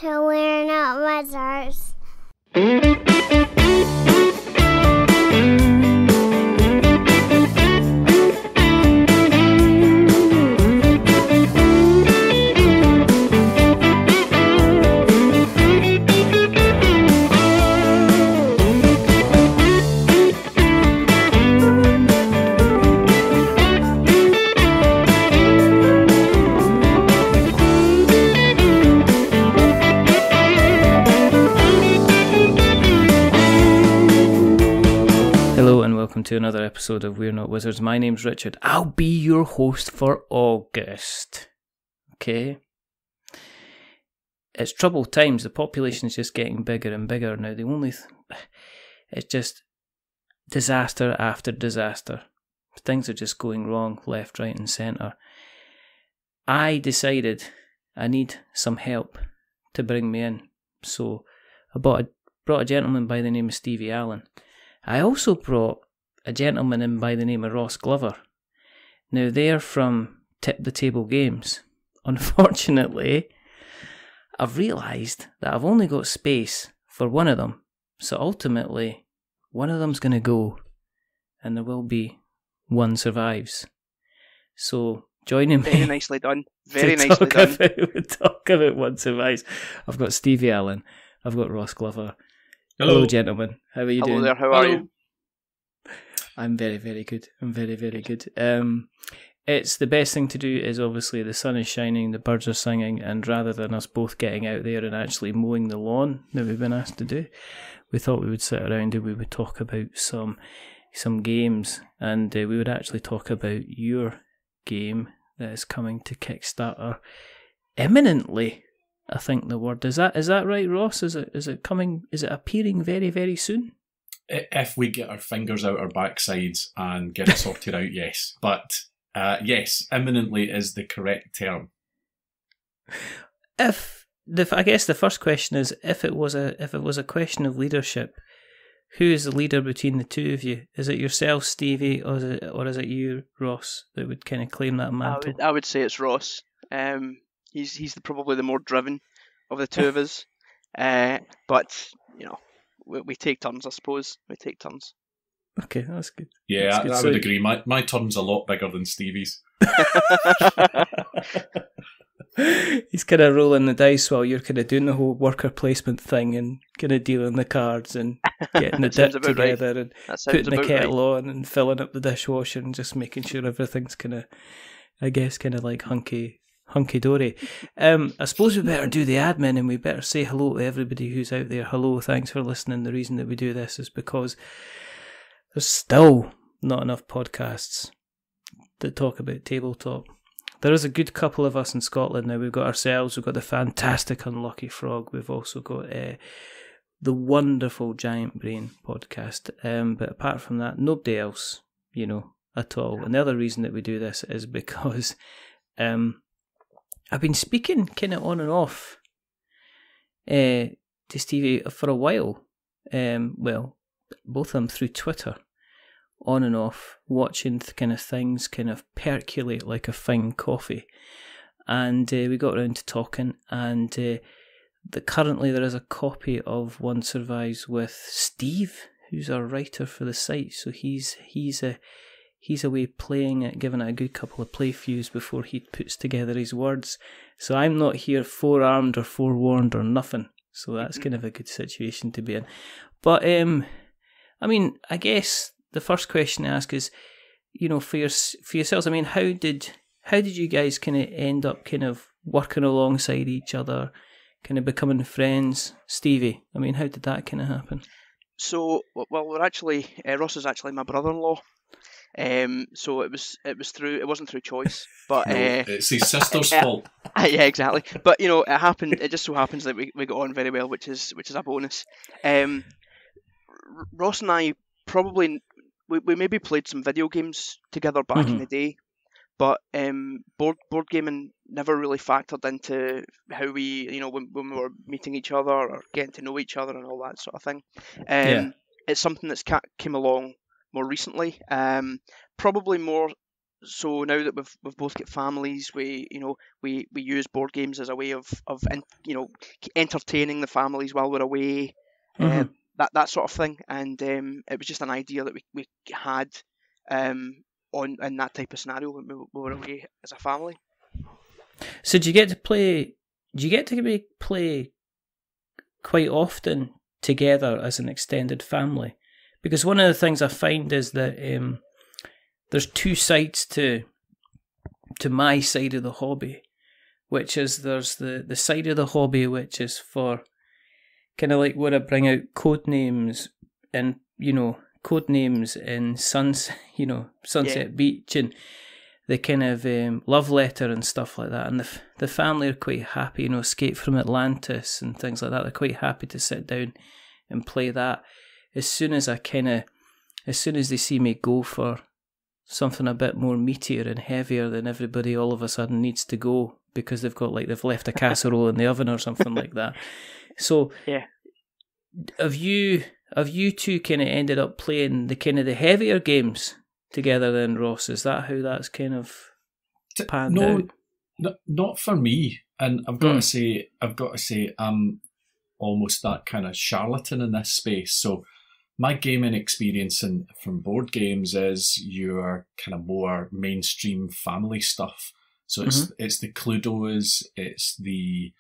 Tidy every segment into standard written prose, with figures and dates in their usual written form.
to We're Not Wizards. Welcome to another episode of We're Not Wizards. My name's Richard. I'll be your host for August. Okay? It's troubled times. The population is just getting bigger and bigger now. It's just disaster after disaster. Things are just going wrong, left, right and centre. I decided I need some help to bring me in. So I brought a gentleman by the name of Stevie Allan. I also brought a gentleman in by the name of Ross Glover. Now, they're from Tip the Table Games. Unfortunately, I've realised that I've only got space for one of them. So ultimately, one of them's going to go, and there will be one survives. So, joining me... Very nicely done. Very nicely done. Talk about one survives. I've got Stevie Allan. I've got Ross Glover. Hello, gentlemen. How are you doing? Hello there, how are you? I'm very, very good. I'm very, very good. It's the best thing to do is obviously the sun is shining, the birds are singing, and rather than us both getting out there and actually mowing the lawn that we've been asked to do, we thought we would sit around and we would talk about some games, and we would actually talk about your game that is coming to Kickstarter imminently. I think the word is that right, Ross? Is it coming? Is it appearing very, very soon? If we get our fingers out our backsides and get it sorted out, yes. But yes, imminently is the correct term. I guess the first question is if it was a question of leadership, who is the leader between the two of you? Is it yourself, Stevie, or is it you, Ross, that would kind of claim that mantle? I would say it's Ross. He's probably the more driven of the two of us. But you know, we take turns, I suppose. We take turns. Okay, that's good. Yeah, that's good. I would agree. My turn's a lot bigger than Stevie's. He's kind of rolling the dice while you're kind of doing the whole worker placement thing and kind of dealing the cards and getting the dip together and putting the kettle on and filling up the dishwasher and just making sure everything's kind of, I guess, kind of like hunky-dory. I suppose we better do the admin and we better say hello to everybody who's out there. Hello, thanks for listening. The reason that we do this is because there's still not enough podcasts that talk about tabletop. There is a good couple of us in Scotland now. We've got ourselves, we've got the fantastic Unlucky Frog, we've also got the wonderful Giant Brain podcast. But apart from that, nobody else, at all. And the other reason that we do this is because I've been speaking kind of on and off to Stevie for a while. Well, both of them through Twitter, on and off, watching kind of things kind of percolate like a fine coffee. And we got around to talking, and currently there is a copy of One Survives with Steve, who's our writer for the site. So he's away playing it, giving it a good couple of playthroughs before he puts together his words. So I'm not here forearmed or forewarned or nothing. So that's kind of a good situation to be in. But, I guess the first question to ask is, for yourselves, how did you guys kind of end up kind of working alongside each other, kind of becoming friends? Stevie, how did that kind of happen? So, well, Ross is actually my brother-in-law. So it wasn't through choice, but it's his sister's fault. Yeah, exactly. But it happened. It just so happens that we got on very well, which is a bonus. Ross and I probably we maybe played some video games together back in the day, but board gaming never really factored into how we when we were meeting each other or getting to know each other and all that sort of thing. It's something that's came along more recently, probably more so now that we've both got families, we use board games as a way of entertaining the families while we're away, that sort of thing. And it was just an idea that we had in that type of scenario when we were away as a family. So do you get to play quite often together as an extended family? Because one of the things I find is that there's two sides to my side of the hobby, which is there's the side of the hobby which is for kind of like where I bring out code names in Sunset Beach and the kind of love letter and stuff like that, and the family are quite happy, Escape from Atlantis and things like that. They're quite happy to sit down and play that. As soon as they see me go for something a bit more meatier and heavier, then everybody all of a sudden needs to go because they've left a casserole in the oven or something like that. So, have you two kind of ended up playing the heavier games together then, Ross? Is that how that's kind of panned out? No, not for me. And I've got to say, I'm almost that kind of charlatan in this space. So my gaming experience from board games is your kind of more mainstream family stuff. So it's the Cluedos, it's the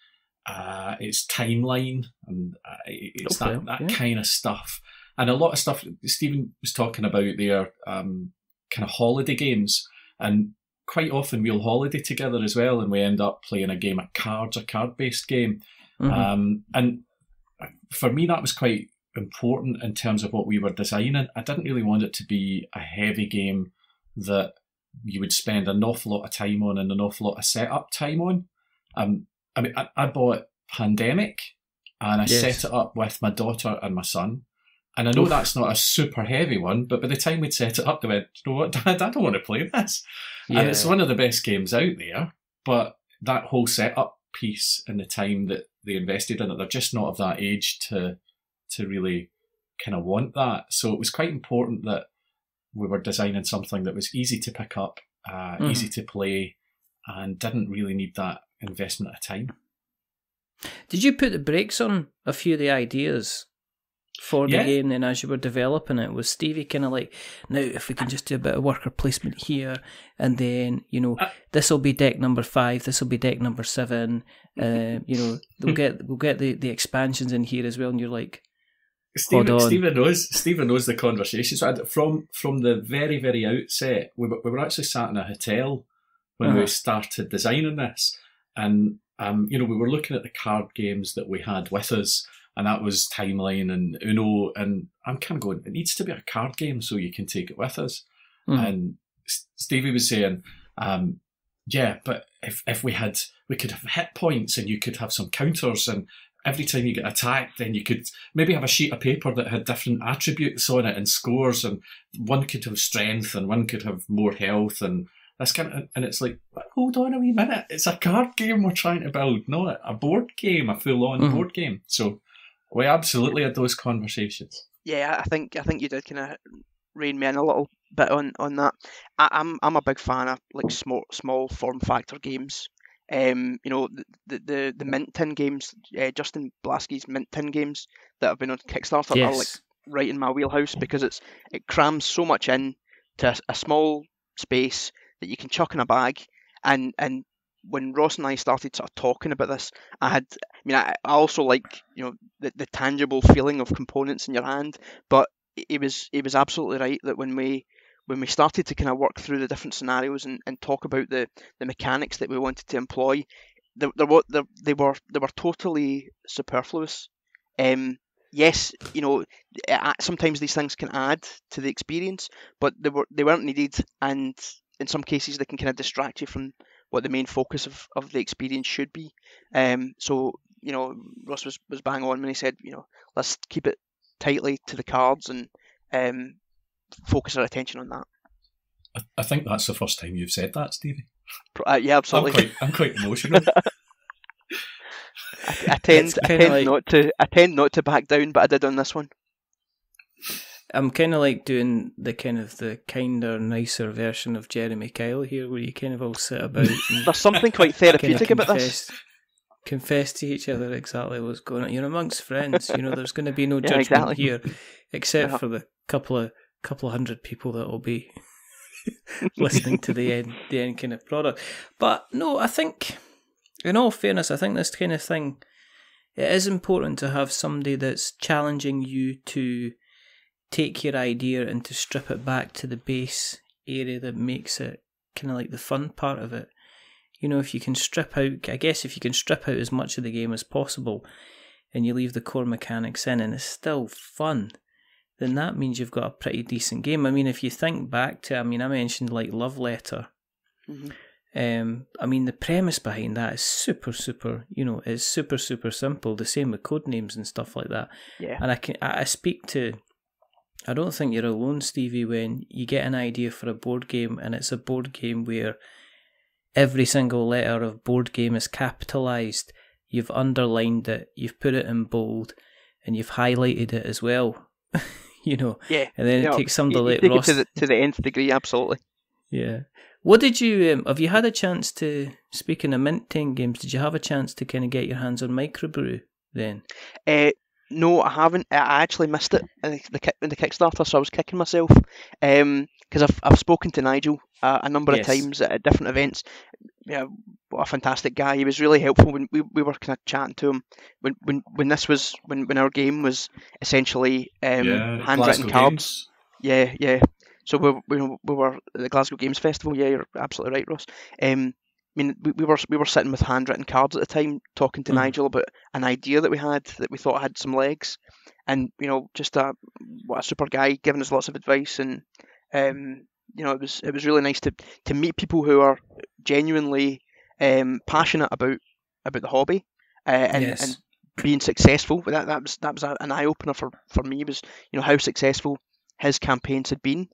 it's Timeline, and it's that kind of stuff. And a lot of stuff Stephen was talking about there, kind of holiday games, and quite often we'll holiday together as well, and we end up playing a game of cards, a card-based game. And for me, that was quite important in terms of what we were designing. I didn't really want it to be a heavy game that you would spend an awful lot of time on and an awful lot of setup time on. I bought Pandemic, and I set it up with my daughter and my son. And I know that's not a super heavy one, but by the time we'd set it up, they went, "You know what, Dad, I don't want to play this." Yeah. And it's one of the best games out there, but that whole setup piece and the time that they invested in it, they're just not of that age to really kind of want that. So it was quite important that we were designing something that was easy to pick up, easy to play, and didn't really need that investment of time. Did you put the brakes on a few of the ideas for the game then as you were developing it? Was Stevie kind of like, now if we can just do a bit of worker placement here, and then this will be deck number 5, this will be deck number 7, we'll get the expansions in here as well, and you're like, Stephen knows the conversation. So from the very, very outset, we were actually sat in a hotel when we started designing this, and we were looking at the card games that we had with us, and that was Timeline and Uno, and I'm kind of going, it needs to be a card game so you can take it with us. And Stevie was saying, but if we could have hit points, and you could have some counters, and every time you get attacked, then you could maybe have a sheet of paper that had different attributes on it and scores, and one could have strength and one could have more health, and that's kind of, and it's like, hold on a wee minute, it's a card game we're trying to build, not a board game, a full-on board game. So we absolutely had those conversations. Yeah, I think you did kind of rein me in a little bit on that. I'm a big fan of like small form factor games. The Mint Tin games, Justin Blaskey's Mint Tin games that have been on Kickstarter are like right in my wheelhouse, because it crams so much in to a small space that you can chuck in a bag. And when Ross and I started sort of talking about this, I also like the tangible feeling of components in your hand, but it was absolutely right that when we started to kind of work through the different scenarios and talk about the mechanics that we wanted to employ, they were totally superfluous. Yes, sometimes these things can add to the experience, but they weren't needed, and in some cases they can kind of distract you from what the main focus of the experience should be. So Ross was bang on when he said, let's keep it tightly to the cards and focus our attention on that. I think that's the first time you've said that, Stevie. Yeah, absolutely. I'm quite emotional. I tend not to back down, but I did on this one. I'm kind of like doing the kinder, nicer version of Jeremy Kyle here, where you kind of all sit about. There's something quite therapeutic about this. Confess to each other exactly what's going on. You're amongst friends. There's going to be no judgment here, except for the couple of hundred people that will be listening to the end kind of product. But no, I think, in all fairness, I think this kind of thing, it is important to have somebody that's challenging you to take your idea and to strip it back to the base area that makes it kind of like the fun part of it. If you can strip out as much of the game as possible and you leave the core mechanics in and it's still fun, then that means you've got a pretty decent game. I mean, if you think back to, I mentioned like Love Letter. Mm-hmm. The premise behind that is super, is super, super simple. The same with Codenames and stuff like that. Yeah. And I speak to, I don't think you're alone, Stevie, when you get an idea for a board game and it's a board game where every single letter of board game is capitalised, you've underlined it, you've put it in bold, and you've highlighted it as well. Yeah. And then it takes somebody like Ross to the nth degree, absolutely. Yeah. What did you, have you had a chance to, speaking of minting games, did you have a chance to kind of get your hands on Microbrew then? No, I haven't. I actually missed it in the Kickstarter, so I was kicking myself. Because I've spoken to Nigel a number of times at different events. Yeah, what a fantastic guy. He was really helpful when we were kind of chatting to him when our game was essentially handwritten cards. Games. Yeah. So we were at the Glasgow Games Festival. Yeah, you're absolutely right, Ross. We were sitting with handwritten cards at the time, talking to Nigel about an idea that we had that we thought had some legs, and just what a super guy, giving us lots of advice, and it was really nice to meet people who are genuinely passionate about the hobby, and being successful. That was an eye opener for me. Was how successful his campaigns had been.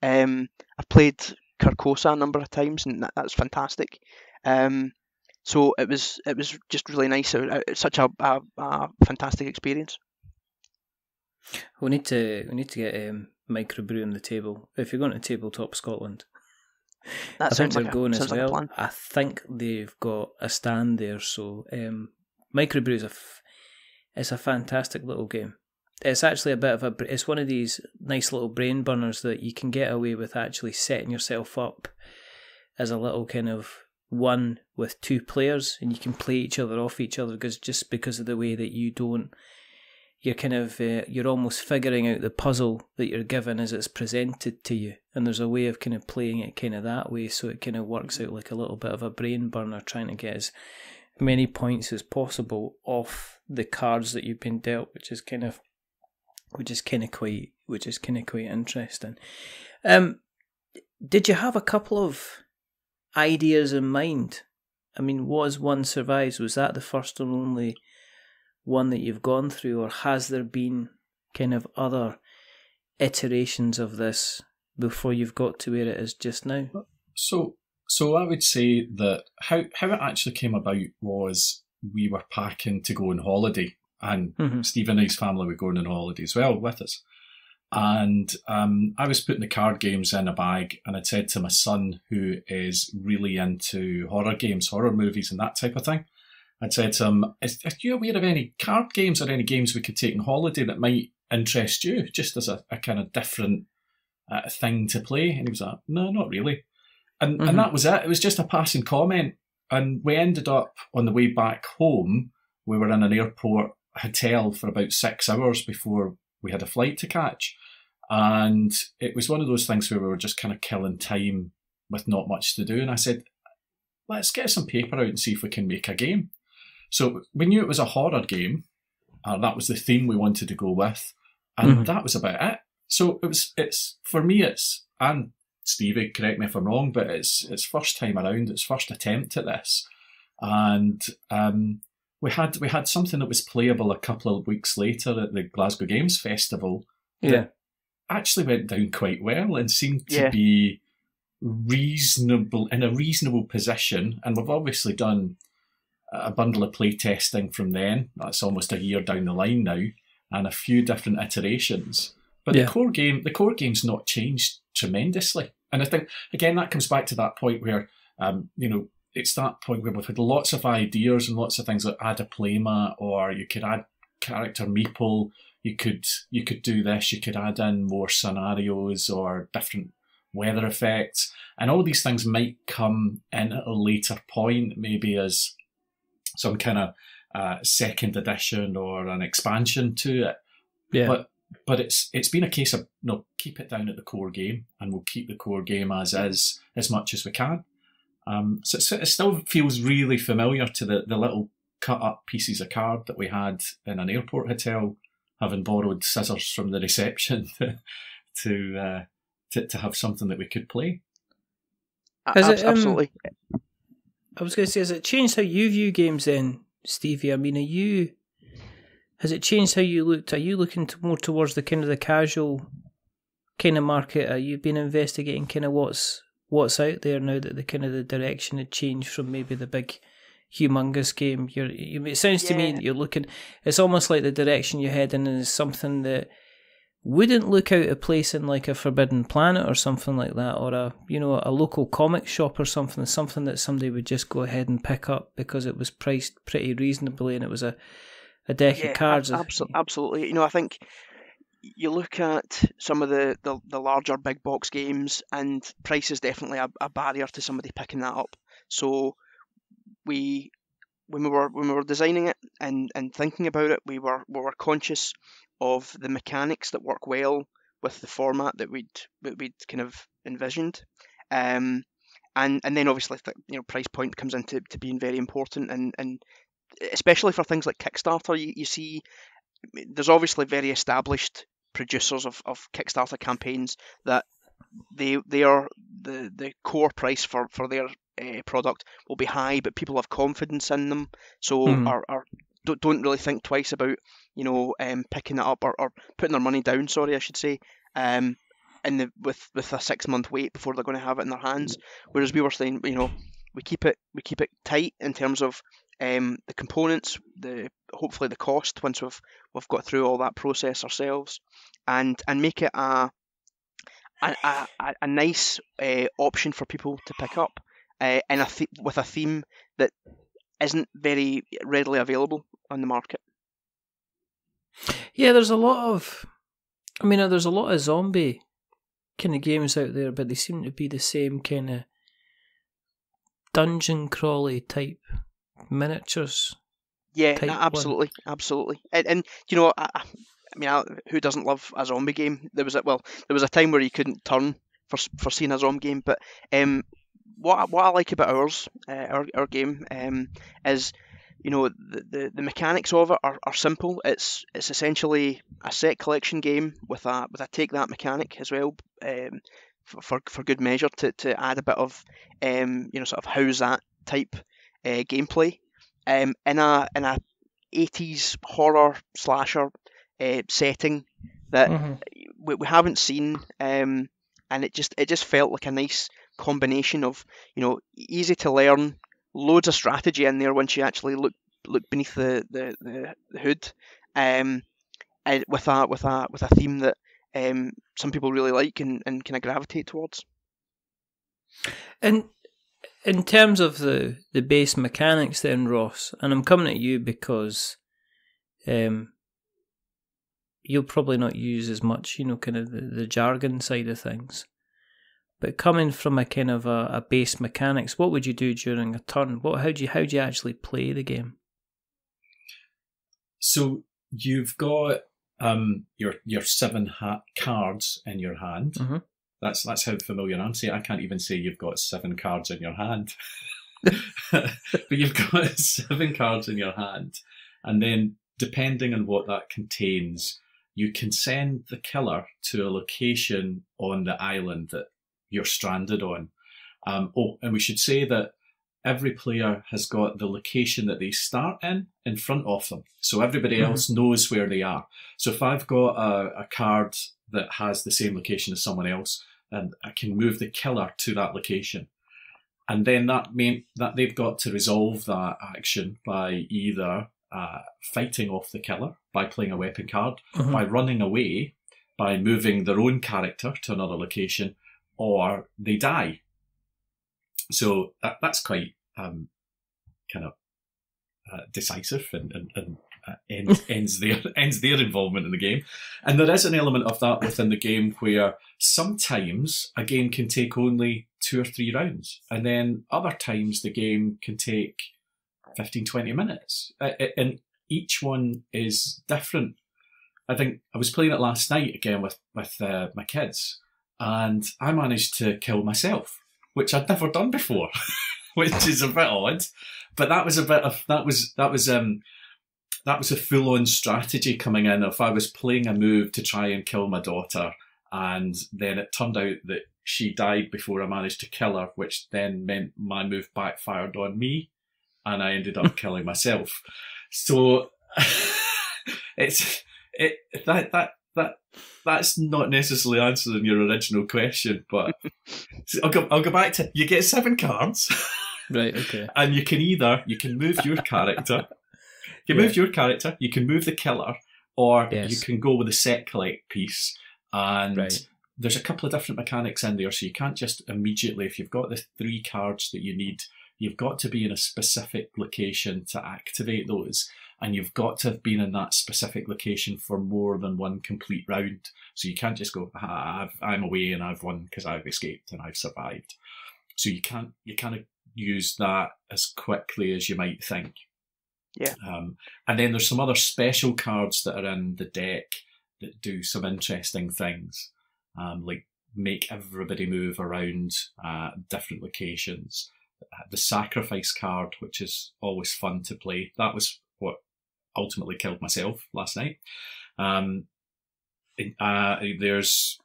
I've played Carcosa a number of times, and that's fantastic. So it was just really nice. It's such a fantastic experience. We need to get Microbrew on the table if you're going to Tabletop Scotland. That I think they're going as like well. I think they've got a stand there. So Microbrew is a fantastic little game. It's actually a bit of it's one of these nice little brain burners that you can get away with actually setting yourself up as a little kind of one with two players, and you can play each other off each other because of the way that you're kind of you're almost figuring out the puzzle that you're given as it's presented to you, and there's a way of kind of playing it kind of that way, so it kind of works out like a little bit of a brain burner, trying to get as many points as possible off the cards that you've been dealt, which is kind of quite interesting. Did you have a couple of ideas in mind? I mean, was One Survives, was that the first and only one that you've gone through, or has there been kind of other iterations of this before you've got to where it is just now? So I would say that how it actually came about was we were packing to go on holiday, and Stephen and his family were going on holiday as well with us. And I was putting the card games in a bag, and I'd said to my son, who is really into horror games, horror movies and that type of thing, I'd said to him, are you aware of any card games or any games we could take on holiday that might interest you, just as a kind of different thing to play? And he was like, no, not really. And that was it. It was just a passing comment. And we ended up on the way back home. We were in an airport hotel for about 6 hours before we had a flight to catch. And it was one of those things where we were just kind of killing time with not much to do. And I said, let's get some paper out and see if we can make a game. So we knew it was a horror game. That was the theme we wanted to go with. And that was about it. So it's for me, and Stevie, correct me if I'm wrong, but it's first time around, it's first attempt at this. And we had something that was playable a couple of weeks later at the Glasgow Games Festival. Yeah. Actually went down quite well and seemed to be reasonable, in a reasonable position. And we've obviously done a bundle of play testing from then. That's almost a year down the line now, and a few different iterations. But the core game's not changed tremendously. And I think, again, that comes back to that point where, it's that point where we've had lots of ideas and lots of things like add a playmat, or you could add character meeple, you could do this, you could add in more scenarios or different weather effects. And all these things might come in at a later point, maybe as some kind of second edition or an expansion to it. Yeah. But it's been a case of, no, keep it down at the core game, and we'll keep the core game as is as much as we can. So it still feels really familiar to the little cut-up pieces of card that we had in an airport hotel, having borrowed scissors from the reception to have something that we could play. Absolutely. I was going to say, has it changed how you view games then, Stevie? I mean, has it changed how you looked? Are you looking more towards the kind of the casual kind of market? Are you been investigating kind of what's out there now that the kind of the direction had changed from maybe the big, humongous game? It sounds to me that you're looking. It's almost like the direction you're heading is something that wouldn't look out of place in like a Forbidden Planet or something like that, or a local comic shop or something that somebody would just go ahead and pick up because it was priced pretty reasonably and it was a deck of cards. Absolutely. I think you look at some of the larger big box games, and price is definitely a barrier to somebody picking that up. So when we were designing it and thinking about it, we were conscious of the mechanics that work well with the format that we'd kind of envisioned, and then obviously price point comes into being very important, and especially for things like Kickstarter, you see there's obviously very established producers of Kickstarter campaigns that they are the core price for their product will be high, but people have confidence in them, so don't really think twice about picking it up or putting their money down. Sorry, I should say. With a 6-month wait before they're going to have it in their hands. Whereas we were saying, we keep it tight in terms of the components, hopefully the cost once we've got through all that process ourselves, and make it a nice option for people to pick up, and with a theme that isn't very readily available on the market. Yeah, there's a lot of zombie kind of games out there, but they seem to be the same kind of dungeon crawly type miniatures. Yeah, absolutely. And who doesn't love a zombie game? There was a time where you couldn't turn for seeing a zombie game, but what I like about our game is the mechanics of it are simple. It's essentially a set collection game with a take that mechanic as well, for good measure to add a bit of sort of house that type gameplay in a 80s horror slasher setting that we haven't seen, and it just felt like a nice combination of easy to learn, loads of strategy in there once you actually look beneath the hood, with a theme that some people really like and kind of gravitate towards. And in terms of the base mechanics then, Ross, and I'm coming at you because you'll probably not use as much, kind of the jargon side of things. But coming from a kind of a base mechanics, what would you do during a turn? How do you actually play the game? So you've got your 7 cards in your hand. Mm-hmm. That's how familiar I'm saying. I can't even say you've got 7 cards in your hand. But you've got 7 cards in your hand. And then, depending on what that contains, you can send the killer to a location on the island that you're stranded on. And we should say that every player has got the location that they start in front of them. So everybody else knows where they are. So if I've got a card that has the same location as someone else, and I can move the killer to that location. And then that means that they've got to resolve that action by either fighting off the killer, by playing a weapon card, by running away, by moving their own character to another location, or they die. So that's quite kind of decisive and ends their involvement in the game. And there is an element of that within the game where sometimes a game can take only 2 or 3 rounds, and then other times the game can take 15, 20 minutes. And each one is different. I think I was playing it last night again with my kids, and I managed to kill myself, which I'd never done before, which is a bit odd. But that was a full-on strategy coming in. If I was playing a move to try and kill my daughter, and then it turned out that she died before I managed to kill her, which then meant my move backfired on me, and I ended up killing myself. So that's not necessarily answering your original question, but I'll go back to, you get 7 cards. Right, okay. And you can move your character. You move your character, you can move the killer, or you can go with the set collect piece. And there's a couple of different mechanics in there, so you can't just immediately, if you've got the 3 cards that you need, you've got to be in a specific location to activate those. And you've got to have been in that specific location for more than one complete round. So you can't just go, I'm away and I've won because I've escaped and I've survived. So you kind of use that as quickly as you might think. Yeah. And then there's some other special cards that are in the deck that do some interesting things, like make everybody move around different locations. The sacrifice card, which is always fun to play. That was what ultimately killed myself last night. There's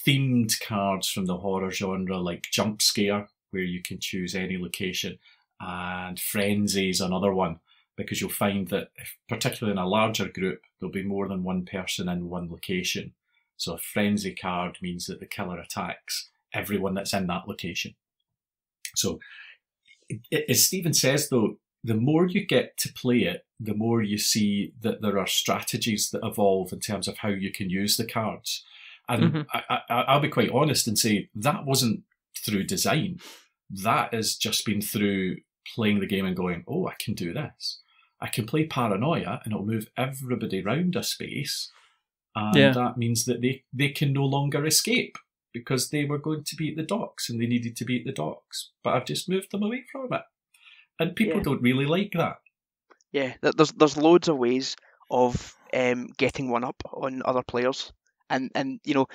themed cards from the horror genre, like Jump Scare, where you can choose any location, and Frenzy is another one, because you'll find that, particularly in a larger group, there'll be more than one person in one location. So a Frenzy card means that the killer attacks everyone that's in that location. So, as Stephen says, though, the more you get to play it, the more you see that there are strategies that evolve in terms of how you can use the cards. And I'll be quite honest and say that wasn't through design. That has just been through playing the game and going, oh, I can do this. I can play Paranoia and it'll move everybody round a space. And that means that they can no longer escape because they were going to be at the docks and they needed to be at the docks. But I've just moved them away from it. And people don't really like that. Yeah, there's loads of ways of getting one up on other players. And you know,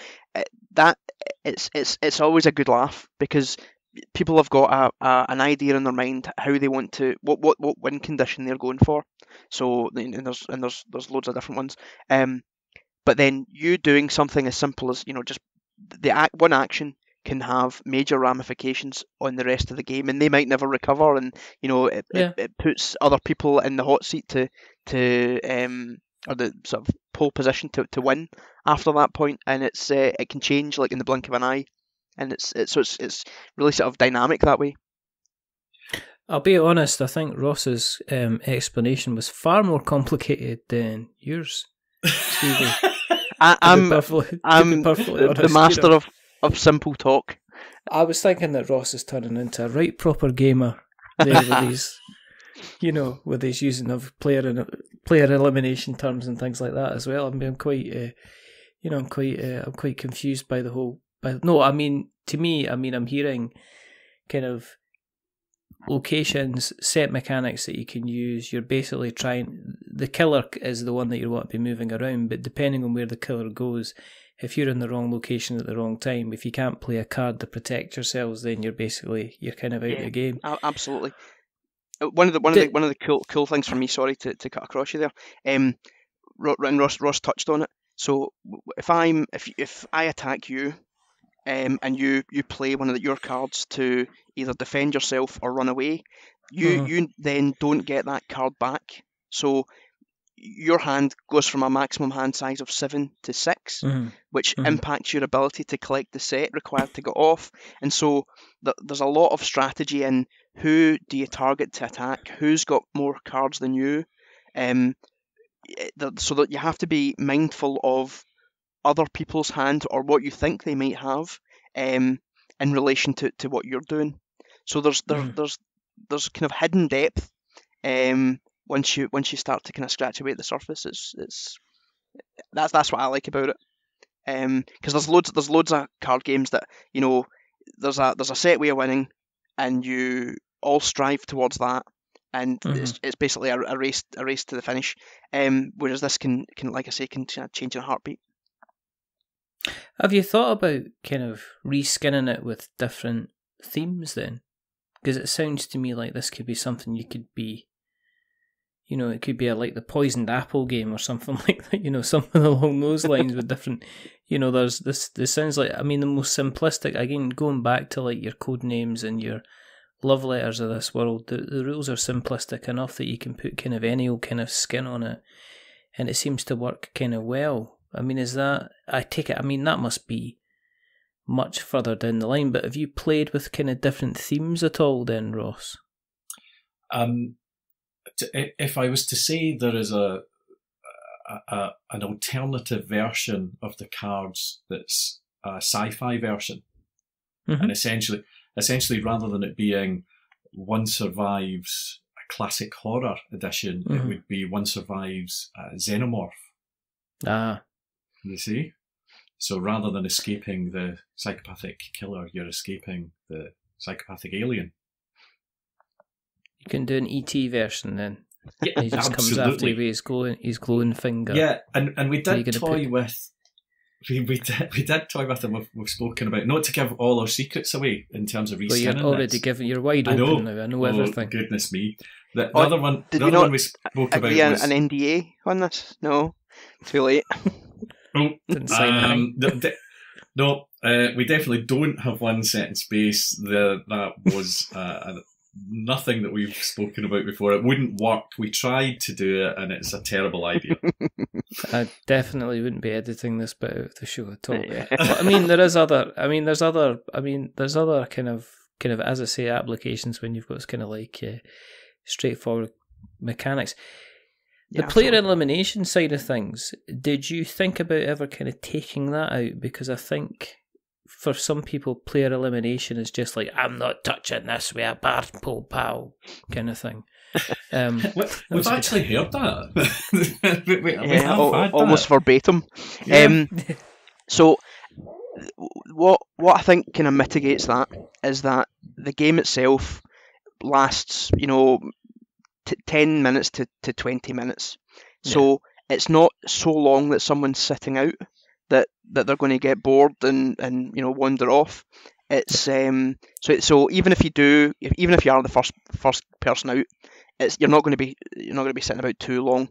that it's always a good laugh because people have got an idea in their mind how they want to what win condition they're going for. So and there's loads of different ones. But then you doing something as simple as, you know, just one action can have major ramifications on the rest of the game, and they might never recover. And you know, it puts other people in the hot seat to or the sort of pole position to win after that point, and it can change like in the blink of an eye, and it's really sort of dynamic that way. I'll be honest, I think Ross's explanation was far more complicated than yours, Stevie. I'm the master of simple talk. I was thinking that Ross is turning into a right proper gamer there with his, you know, with his using of player elimination terms and things like that as well. I'm quite, I'm quite confused by the whole. To me, I'm hearing kind of locations, set mechanics that you can use. You're basically the killer is the one that you want to be moving around, but depending on where the killer goes, if you're in the wrong location at the wrong time, if you can't play a card to protect yourselves, then you're kind of out of the game. Absolutely. One of the cool things for me, sorry to cut across you there, and Ross touched on it. So if I attack you, and you play one of your cards to either defend yourself or run away, you then don't get that card back. So your hand goes from a maximum hand size of 7 to 6, which impacts your ability to collect the set required to get off. And so there's a lot of strategy in who do you target to attack, who's got more cards than you, so that you have to be mindful of other people's hand or what you think they might have in relation to what you're doing. So there's kind of hidden depth once you start to kind of scratch away at the surface. That's what I like about it. Because there's loads of card games that, you know, there's a set way of winning, and you all strive towards that, and it's basically a race to the finish. Whereas this can like I say, can change in a heartbeat. Have you thought about kind of reskinning it with different themes then? Because it sounds to me like this could be something you could be, you know, it could be like the Poisoned Apple game or something like that, you know, something along those lines with different, you know, there's this sounds like, I mean, the most simplistic, again, going back to like your code names and your love letters of this world, the rules are simplistic enough that you can put kind of any old kind of skin on it, and it seems to work kind of well. I mean, is that, I take it, I mean, that must be much further down the line, but have you played with kind of different themes at all then, Ross? If I was to say there is an alternative version of the cards that's a sci-fi version, and essentially rather than it being One Survives a classic horror edition, it would be One Survives Xenomorph. You see? So rather than escaping the psychopathic killer, you're escaping the psychopathic alien. You can do an ET version then. Yeah, he just comes after you with his glowing finger. Yeah, and we did toy with. We did toy with them. We've spoken about, not to give all our secrets away in terms of reskinning. You're already giving. You're wide open now. I know everything. Goodness me! The other one. The other one we spoke about was an NDA on this. No, too late. Didn't sign no, we definitely don't have one set in space. That was nothing that we've spoken about before. It wouldn't work. We tried to do it, and it's a terrible idea. I definitely wouldn't be editing this bit out of the show at all. But, I mean, there's other kind of, as I say, applications when you've got this kind of like straightforward mechanics. The player elimination side of things, did you think about ever kind of taking that out? Because I think for some people, player elimination is just like, I'm not touching this with a bar pole pal kind of thing. We've actually heard that. we have almost verbatim. So what I think kind of mitigates that is that the game itself lasts, 10 minutes to 20 minutes. So it's not so long that someone's sitting out that they're going to get bored and wander off. It's so even if you are the first person out, you're not going to be sitting about too long.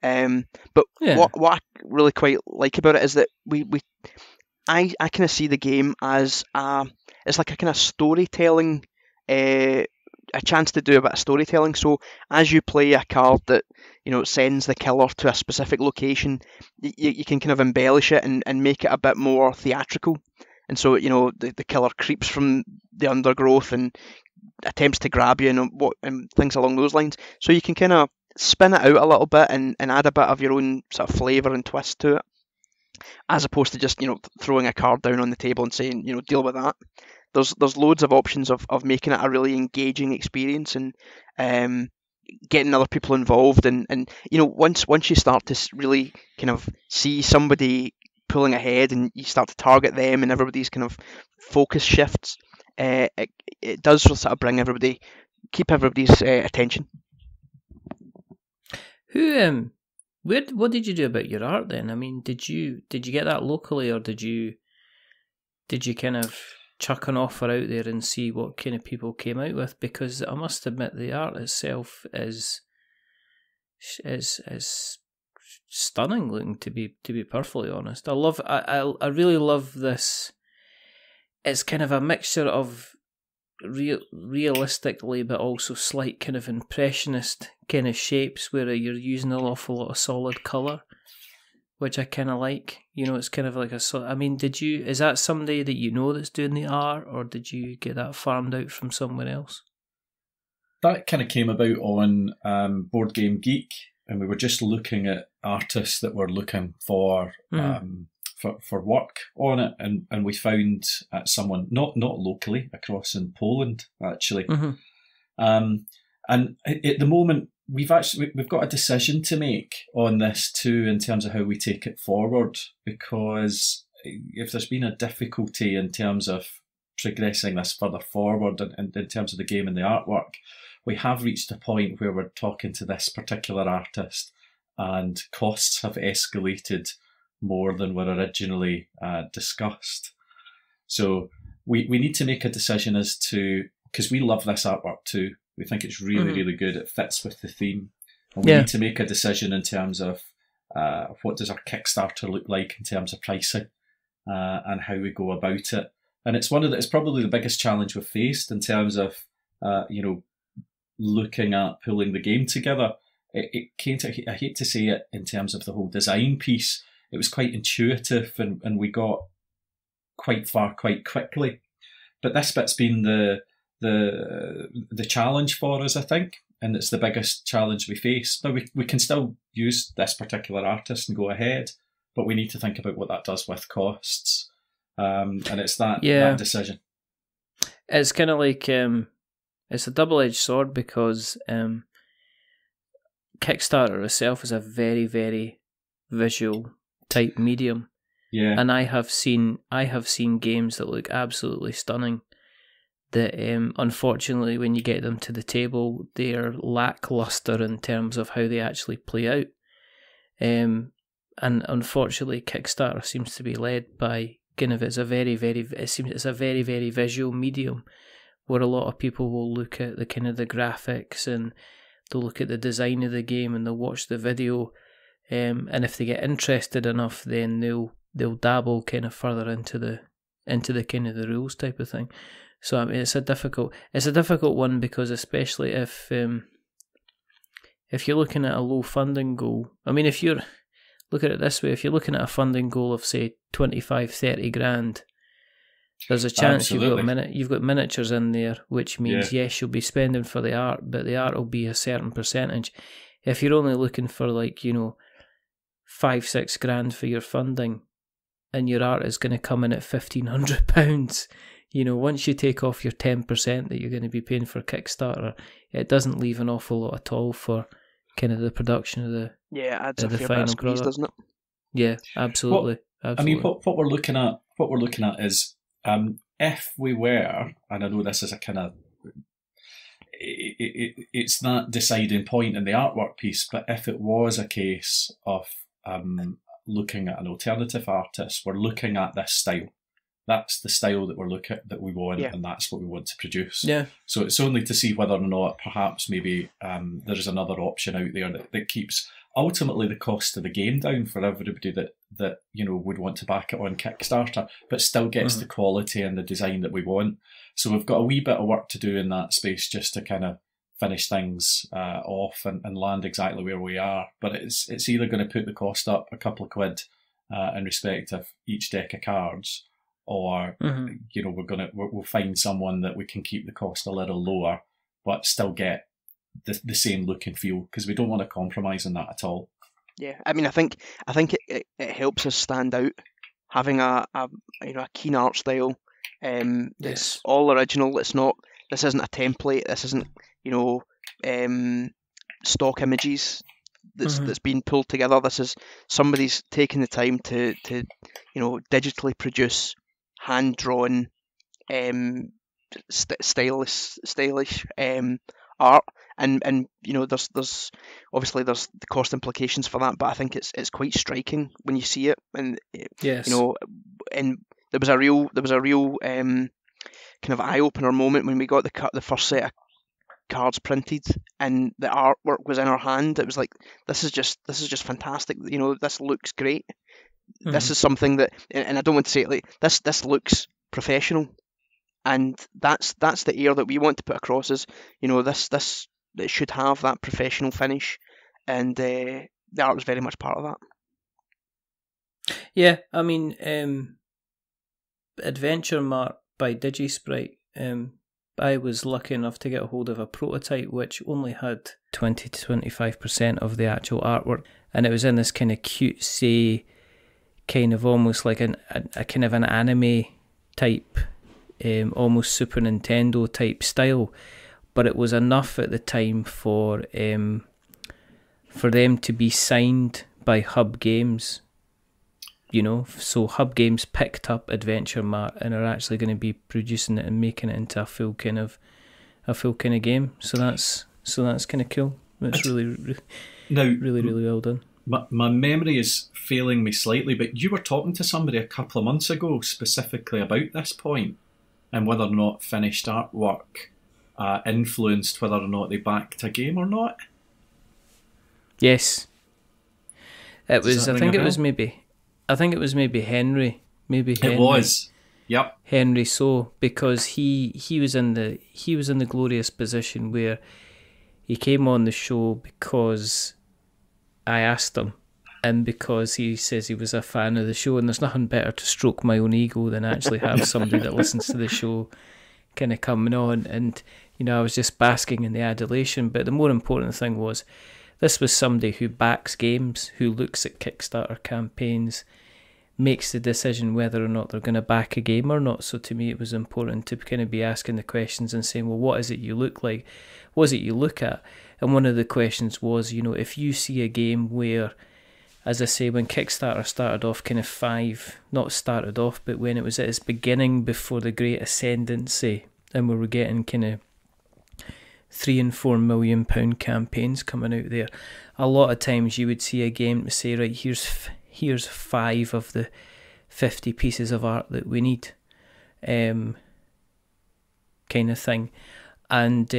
But what I really quite like about it is that I kind of see the game as it's like a kind of storytelling, a chance to do a bit of storytelling. So as you play a card that sends the killer to a specific location, you can kind of embellish it and make it a bit more theatrical. And so the killer creeps from the undergrowth and attempts to grab you and things along those lines. So you can kind of spin it out a little bit and add a bit of your own sort of flavour and twist to it, as opposed to just throwing a card down on the table and saying deal with that. There's loads of options of making it a really engaging experience and getting other people involved and once you start to really kind of see somebody pulling ahead and you start to target them and everybody's kind of focus shifts, it does sort of keep everybody's attention. What did you do about your art then? I mean, did you get that locally, or did you kind of chuck an offer out there and see what kind of people came out with? Because I must admit, the art itself is stunning looking, to be perfectly honest. I really love this. It's kind of a mixture of realistically but also slight kind of impressionist kind of shapes where you're using an awful lot of solid colour, which I kind of like. It's kind of like I mean, is that somebody that that's doing the art, or did you get that farmed out from somewhere else? That kind of came about on Board Game Geek, and we were just looking at artists that were looking for for work on it, and we found someone not locally, across in Poland actually. And at the moment we've got a decision to make on this too, in terms of how we take it forward, because if there's been a difficulty in terms of progressing this further forward and in terms of the game and the artwork, we have reached a point where we're talking to this particular artist and costs have escalated more than were originally discussed. So we need to make a decision as to, because we love this artwork too. We think it's really, really good. It fits with the theme. And we need to make a decision in terms of what does our Kickstarter look like in terms of pricing and how we go about it. And it's it's probably the biggest challenge we've faced in terms of, looking at pulling the game together. It came to, I hate to say it, in terms of the whole design piece, it was quite intuitive and we got quite far quite quickly. But this bit's been the challenge for us, I think, and it's the biggest challenge we face. Now we can still use this particular artist and go ahead, but we need to think about what that does with costs, and it's that decision. It's kind of like it's a double-edged sword, because Kickstarter itself is a very, very visual type medium. Yeah. And I have seen games that look absolutely stunning that unfortunately when you get them to the table, they're lackluster in terms of how they actually play out. And unfortunately Kickstarter seems to be led by kind of, it's a very, very visual medium, where a lot of people will look at the kind of the graphics and they'll look at the design of the game and they'll watch the video, and if they get interested enough, then they'll dabble kind of further into the kind of the rules type of thing. So I mean, it's a difficult one, because especially if you're looking at a low funding goal. I mean, if you're look at it this way, if you're looking at a funding goal of say 25-30 grand, there's a chance you've got miniatures in there, which means yes, you'll be spending for the art, but the art will be a certain percentage. If you're only looking for 5-6 grand for your funding, and your art is going to come in at £1,500, once you take off your 10% that you're going to be paying for Kickstarter, it doesn't leave an awful lot at all for kind of the production of the adds the final product, doesn't it? Yeah, absolutely. I mean, what we're looking at is, if we were, and I know this is a kind of, it's that deciding point in the artwork piece, but if it was a case of looking at an alternative artist, we're looking at this style. That's the style that that we want, and that's what we want to produce. Yeah. So it's only to see whether or not perhaps maybe there's another option out there that keeps ultimately the cost of the game down for everybody that would want to back it on Kickstarter, but still gets the quality and the design that we want. So we've got a wee bit of work to do in that space just to kind of finish things off and land exactly where we are. But it's either going to put the cost up a couple of quid in respect of each deck of cards, or we'll find someone that we can keep the cost a little lower, but still get the same look and feel, because we don't want to compromise on that at all. Yeah, I mean, I think it helps us stand out, having a keen art style. It's all original. This isn't a template. This isn't stock images that's been pulled together. This is somebody's taking the time to digitally produce hand-drawn, stylish art, and there's obviously there's the cost implications for that, but I think it's quite striking when you see it, and and there was a real kind of eye-opener moment when we got the first set of cards printed and the artwork was in our hand. It was like, this is just fantastic. This looks great. This is something that, and I don't want to say it like this looks professional, and that's the air that we want to put across. Is this it should have that professional finish, and the art was very much part of that. Yeah, I mean, Adventure Mart by DigiSprite. I was lucky enough to get a hold of a prototype which only had 20 to 25% of the actual artwork, and it was in this kind of cutesy kind of almost like a kind of an anime type, almost Super Nintendo type style, but it was enough at the time for them to be signed by Hub Games. You know, so Hub Games picked up Adventure Mart and are actually going to be producing it and making it into a full kind of game. So that's kind of cool. It's really well done. My memory is failing me slightly, but you were talking to somebody a couple of months ago specifically about this point and whether or not finished artwork influenced whether or not they backed a game or not. Yes, it was. I think it was maybe Henry. It was. Yep. Henry So, because he was in the glorious position where he came on the show because I asked him, and because he says he was a fan of the show, and there's nothing better to stroke my own ego than actually have somebody that listens to the show kind of coming on, and you know, I was just basking in the adulation. But the more important thing was, this was somebody who backs games, who looks at Kickstarter campaigns, makes the decision whether or not they're going to back a game or not. So to me, it was important to kind of be asking the questions and saying, well, what is it you look like? What is it you look at? And one of the questions was, you know, if you see a game where, as I say, when Kickstarter started off kind of not started off, but when it was at its beginning before the great ascendancy, and we were getting kind of £3 and £4 million campaigns coming out there, a lot of times you would see a game to say, right, here's 5 of the 50 pieces of art that we need, kind of thing, and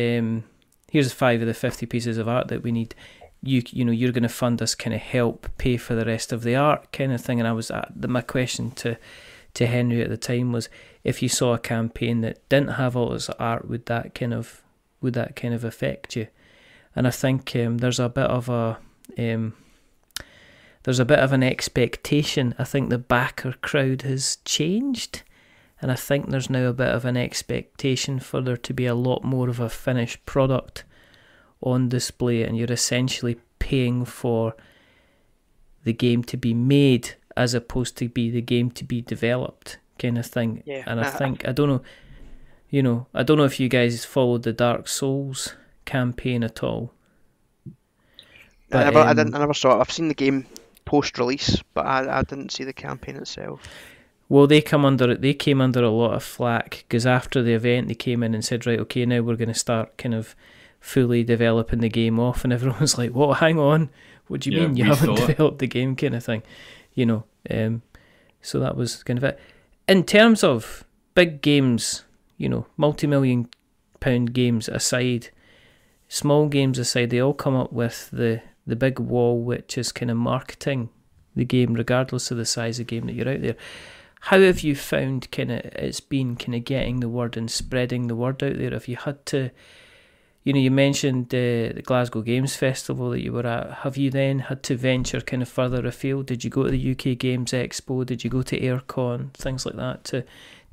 here's 5 of the 50 pieces of art that we need. You know, you're going to fund us, kind of help pay for the rest of the art, kind of thing. And I was my question to Henry at the time was, if you saw a campaign that didn't have all this art, would that kind of affect you? And I think there's a bit of an expectation. I think the backer crowd has changed, and I think there's now a bit of an expectation for there to be a lot more of a finished product on display, and you're essentially paying for the game to be made as opposed to be the game to be developed, kind of thing. Yeah. And I think, I don't know if you guys followed the Dark Souls campaign at all. But, I never saw it. I've seen the game post-release, but I didn't see the campaign itself. Well, they came under a lot of flack because after the event they came in and said, right, okay, now we're going to start kind of fully developing the game off, and everyone was like, "What? Hang on, what do you mean you haven't developed the game?" kind of thing, you know. So that was kind of it. In terms of big games, you know, multi-million-pound games aside, small games aside, they all come up with the big wall, which is kind of marketing the game, regardless of the size of game that you're out there. How have you found it's been getting the word and spreading the word out there? Have you had to, you know, you mentioned the Glasgow Games Festival that you were at. Have you then had to venture kind of further afield? Did you go to the UK Games Expo? Did you go to Aircon? Things like that to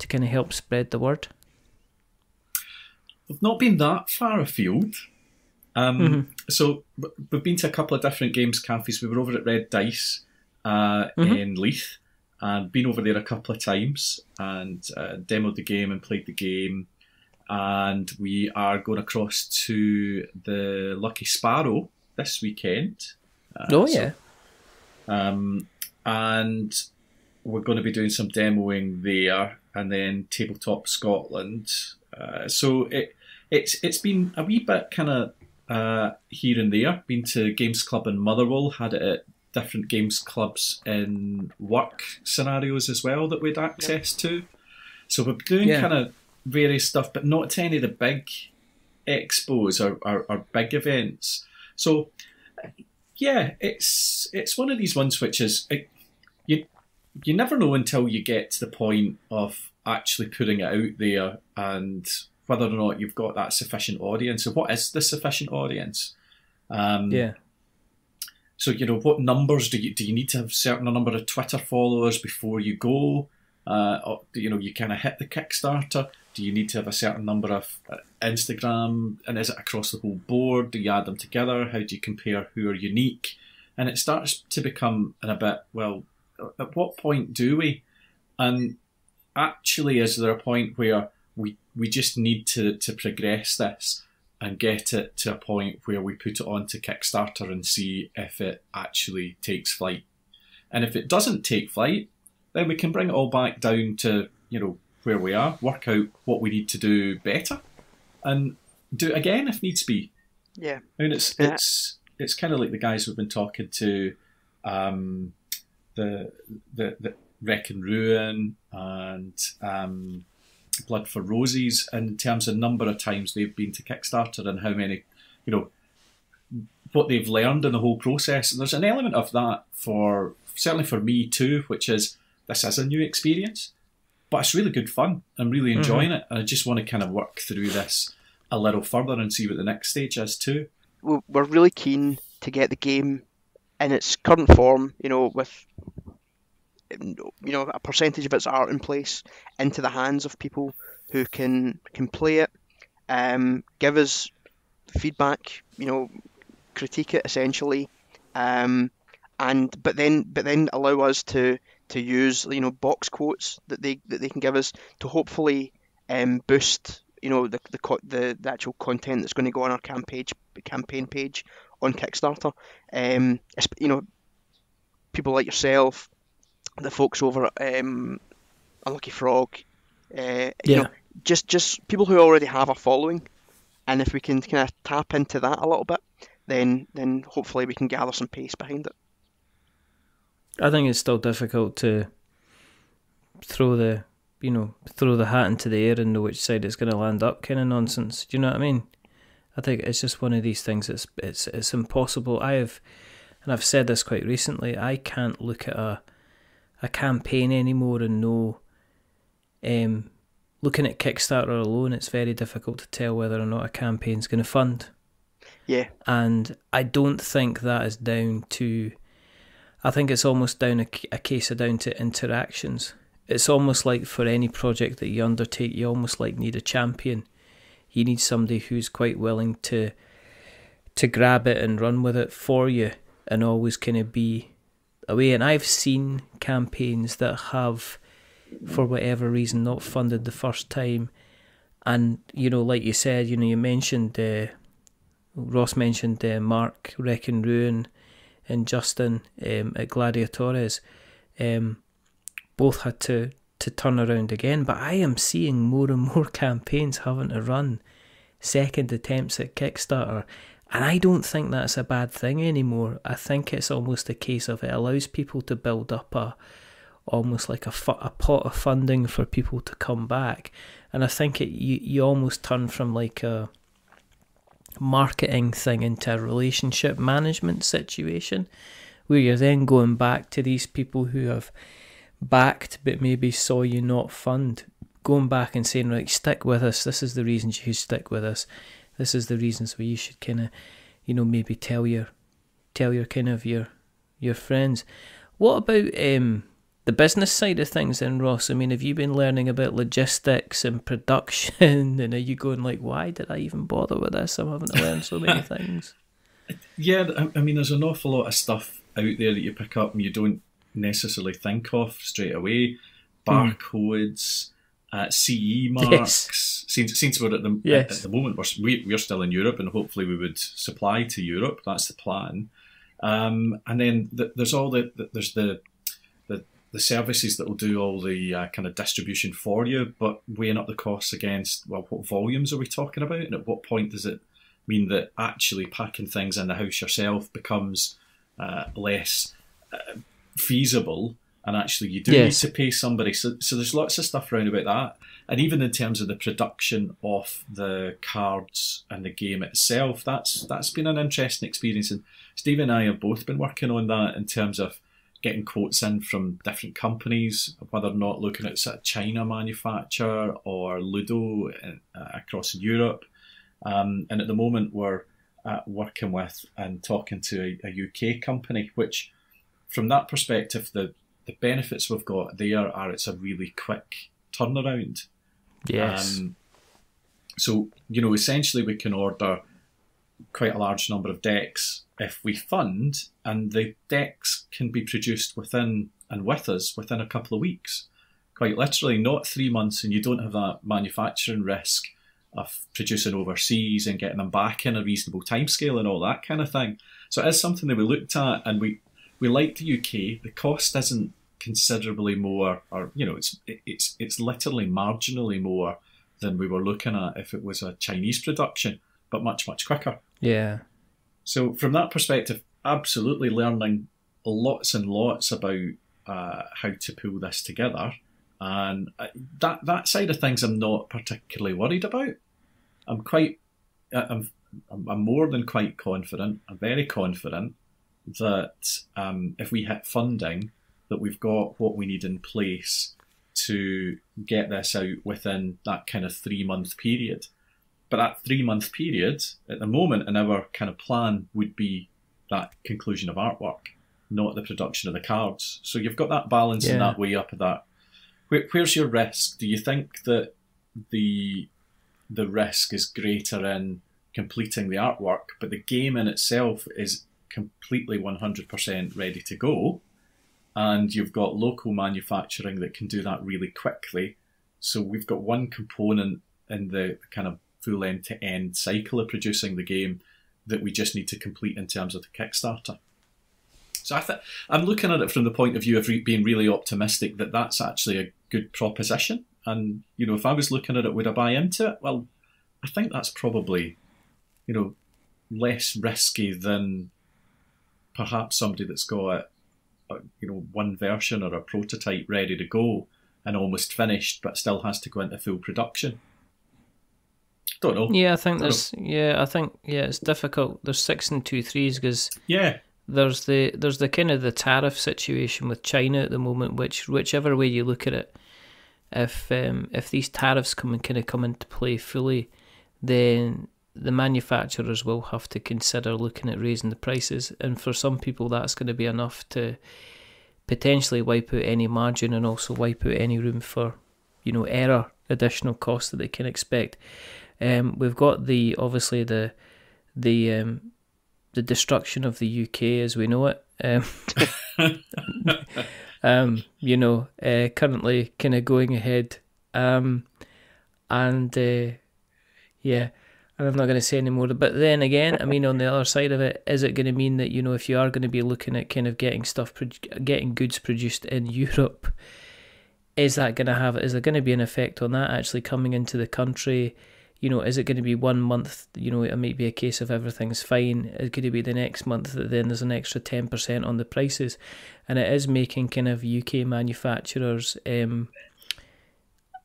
kind of help spread the word? We've not been that far afield. So we've been to a couple of different games cafes. We were over at Red Dice in Leith, and been over there a couple of times and demoed the game and played the game. And we are going across to the Lucky Sparrow this weekend. And we're going to be doing some demoing there, and then Tabletop Scotland. So it's been a wee bit kind of here and there. Been to Games Club in Motherwell, had it at different games clubs in work scenarios as well that we'd access to. So we're doing kind of various stuff, but not to any of the big expos or big events. So yeah, it's one of these ones which is you never know until you get to the point of actually putting it out there and whether or not you've got that sufficient audience. So what is the sufficient audience? So, you know, what numbers do you need to have a certain number of Twitter followers before you go? Or, you know, you kind of hit the Kickstarter. Do you need to have a certain number of Instagram? And is it across the whole board? Do you add them together? How do you compare who are unique? And it starts to become a bit, well, at what point do we? And actually, is there a point where we just need to progress this and get it to a point where we put it onto Kickstarter and see if it actually takes flight? And if it doesn't take flight, then we can bring it all back down to, where we are, work out what we need to do better, and do it again if needs be. Yeah. I mean, it's kind of like the guys we've been talking to, the Wreck and Ruin and Blood for Roses, in terms of number of times they've been to Kickstarter and how many, what they've learned in the whole process. And there's an element of that certainly for me too, which is, this is a new experience, but it's really good fun. I'm really enjoying it. And I just want to kind of work through this a little further and see what the next stage is too. We're really keen to get the game in its current form, with a percentage of its art in place, into the hands of people who can play it, give us feedback, critique it essentially, but then allow us to use box quotes that they can give us to hopefully boost the actual content that's going to go on our campaign page on Kickstarter. People like yourself, the folks over at Unlucky Frog, just people who already have a following, and if we can kind of tap into that a little bit, then hopefully we can gather some pace behind it. I think it's still difficult to throw the hat into the air and know which side it's going to land up kind of nonsense. Do you know what I mean? I think it's just one of these things. It's impossible. I've said this quite recently. I can't look at a campaign anymore and know. Looking at Kickstarter alone, it's very difficult to tell whether or not a campaign's going to fund. Yeah. And I don't think that is down to. I think it's almost down a case of down to interactions. It's almost like for any project that you undertake, you almost like need a champion. You need somebody who's quite willing to grab it and run with it for you and always kind of be away. And I've seen campaigns that have, for whatever reason, not funded the first time. And, like you said, you mentioned, Ross mentioned Mark, Wreck and Ruin, and Justin at Gladiatores. Both had to turn around again, but I am seeing more and more campaigns having to run second attempts at Kickstarter, and I don't think that's a bad thing anymore. I think it's almost a case of it allows people to build up almost like a pot of funding for people to come back, and I think you almost turn from like a marketing thing into a relationship management situation, where you're then going back to these people who have backed but maybe saw you not fund, going back and saying, right, stick with us, this is the reasons you should stick with us, this is the reasons where you should kind of maybe tell your kind of your friends. What about the business side of things then, Ross? I mean, have you been learning about logistics and production, and are you going like, why did I even bother with this? I'm having to learn so many things. Yeah, I mean, there's an awful lot of stuff out there that you pick up and you don't necessarily think of straight away. Barcodes, CE marks. Yes. Since we're at the moment, we're still in Europe, and hopefully we would supply to Europe. That's the plan. And then there's all the services that will do all the kind of distribution for you, but weighing up the costs against, well, what volumes are we talking about, and at what point does it mean that actually packing things in the house yourself becomes less feasible, and actually you do need to pay somebody. So there's lots of stuff around about that. And even in terms of the production of the cards and the game itself, that's been an interesting experience. And Steve and I have both been working on that in terms of getting quotes in from different companies, whether or not looking at sort of China manufacture or Ludo across Europe. And at the moment we're working with and talking to a UK company, which from that perspective, the benefits we've got there are it's a really quick turnaround. Yes. So, essentially we can order quite a large number of decks if we fund, and the decks can be produced within and with us within a couple of weeks. Quite literally, not 3 months, and you don't have that manufacturing risk of producing overseas and getting them back in a reasonable timescale and all that kind of thing. So it is something that we looked at, and we like the UK. The cost isn't considerably more, or it's literally marginally more than we were looking at if it was a Chinese production, but much quicker. Yeah. So from that perspective, absolutely learning lots and lots about how to pull this together, and that side of things I'm not particularly worried about. I'm more than quite confident. I'm very confident that if we hit funding, that we've got what we need in place to get this out within that kind of 3-month period. But that 3-month period, at the moment, in our kind of plan, would be that conclusion of artwork, not the production of the cards. So you've got that balance in that way up of that. Where's your risk? Do you think that the risk is greater in completing the artwork, but the game in itself is completely 100% ready to go, and you've got local manufacturing that can do that really quickly? So we've got one component in the kind of full end-to-end cycle of producing the game that we just need to complete in terms of the Kickstarter. So I'm looking at it from the point of view of being really optimistic that that's actually a good proposition. And, if I was looking at it, would I buy into it? Well, I think that's probably, less risky than perhaps somebody that's got, one version or a prototype ready to go and almost finished, but still has to go into full production. Don't know. Yeah, I think it's difficult. There's 6 and 2 3s because there's the kind of the tariff situation with China at the moment, whichever way you look at it, if these tariffs come into play fully, then the manufacturers will have to consider looking at raising the prices, and for some people that's going to be enough to potentially wipe out any margin and also wipe out any room for additional costs that they can expect. We've got the destruction of the UK as we know it. Currently kind of going ahead, and I'm not going to say any more. But then again, I mean, on the other side of it, is it going to mean that if you are going to be looking at kind of getting goods produced in Europe, is there going to be an effect on that actually coming into the country? Is it going to be 1 month, it might be a case of everything's fine. It could be the next month that then there's an extra 10% on the prices. And it is making kind of UK manufacturers